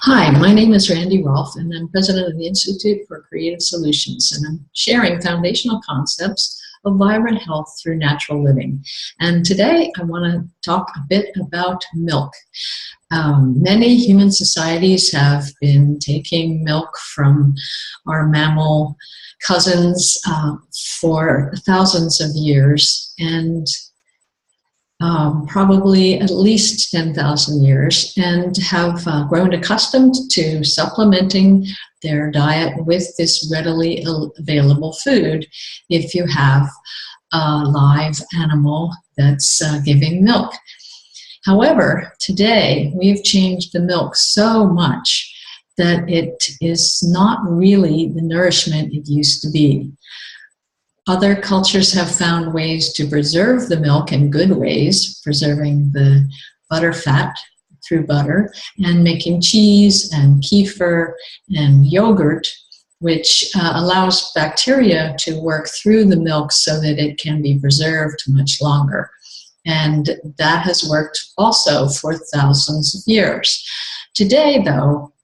Hi, my name is Randy Rolfe, and I'm president of the Institute for Creative Solutions, and I'm sharing foundational concepts of vibrant health through natural living. And today I want to talk a bit about milk. Many human societies have been taking milk from our mammal cousins for thousands of years, and probably at least 10,000 years, and have grown accustomed to supplementing their diet with this readily available food if you have a live animal that's giving milk. However, today we've changed the milk so much that it is not really the nourishment it used to be. Other cultures have found ways to preserve the milk in good ways, preserving the butter fat through butter and making cheese and kefir and yogurt, which allows bacteria to work through the milk so that it can be preserved much longer. And that has worked also for thousands of years. Today, though,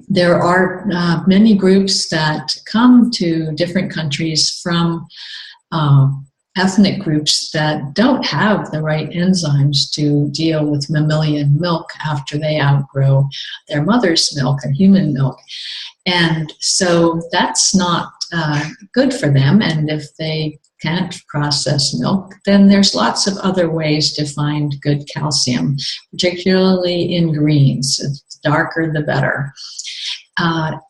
there are many groups that come to different countries from ethnic groups that don't have the right enzymes to deal with mammalian milk after they outgrow their mother's milk and human milk. And so that's not good for them. And if they can't process milk, then there's lots of other ways to find good calcium, particularly in greens. The darker, the better.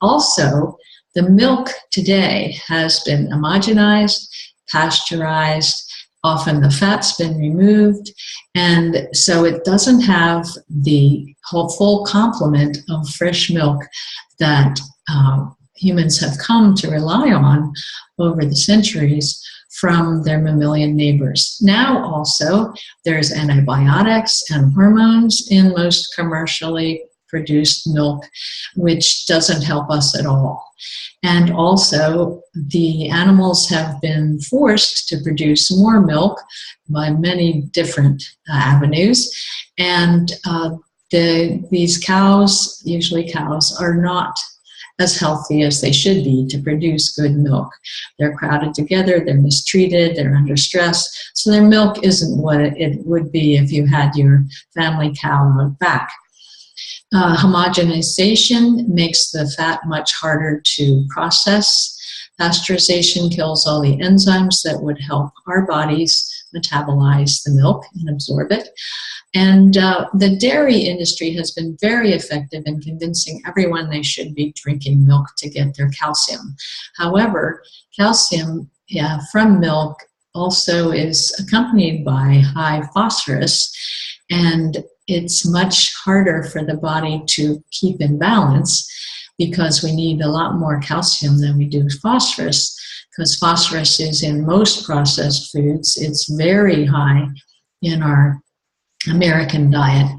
Also, the milk today has been homogenized, pasteurized, often the fat's been removed, and so it doesn't have the full complement of fresh milk that humans have come to rely on over the centuries from their mammalian neighbors. Now also, there's antibiotics and hormones in most commercially produced milk, which doesn't help us at all. And also, the animals have been forced to produce more milk by many different avenues, and these cows, usually cows, are not as healthy as they should be to produce good milk. They're crowded together, they're mistreated, they're under stress, so their milk isn't what it would be if you had your family cow out back. Homogenization makes the fat much harder to process. Pasteurization kills all the enzymes that would help our bodies metabolize the milk and absorb it. And the dairy industry has been very effective in convincing everyone they should be drinking milk to get their calcium. However, calcium from milk also is accompanied by high phosphorus, and it's much harder for the body to keep in balance because we need a lot more calcium than we do phosphorus, because phosphorus is in most processed foods. It's very high in our American diet,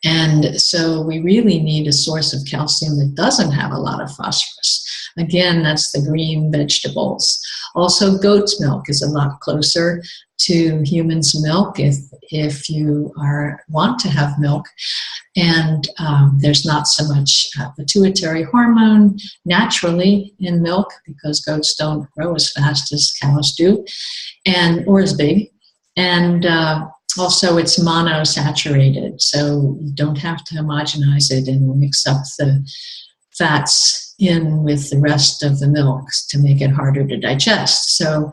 and so we really need a source of calcium that doesn't have a lot of phosphorus. Again, that's the green vegetables. Also, goat's milk is a lot closer to humans' milk if you want to have milk, and there's not so much pituitary hormone naturally in milk because goats don't grow as fast as cows do, or as big, and also it's monosaturated, so you don't have to homogenize it and mix up the fats in with the rest of the milks to make it harder to digest. So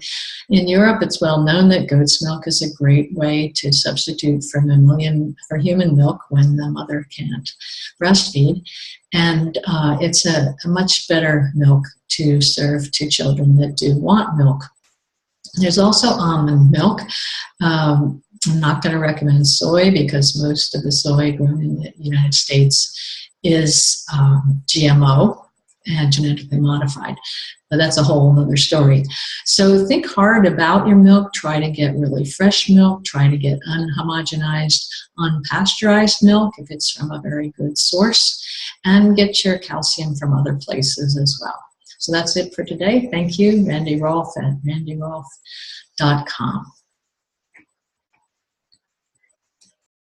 in Europe, it's well known that goat's milk is a great way to substitute for human milk when the mother can't breastfeed. And it's a much better milk to serve to children that do want milk. There's also almond milk. I'm not going to recommend soy because most of the soy grown in the United States is GMO and genetically modified. But that's a whole other story. So think hard about your milk. Try to get really fresh milk. Try to get unhomogenized, unpasteurized milk if it's from a very good source. And get your calcium from other places as well. So that's it for today. Thank you. Randy Rolfe at randyrolfe.com.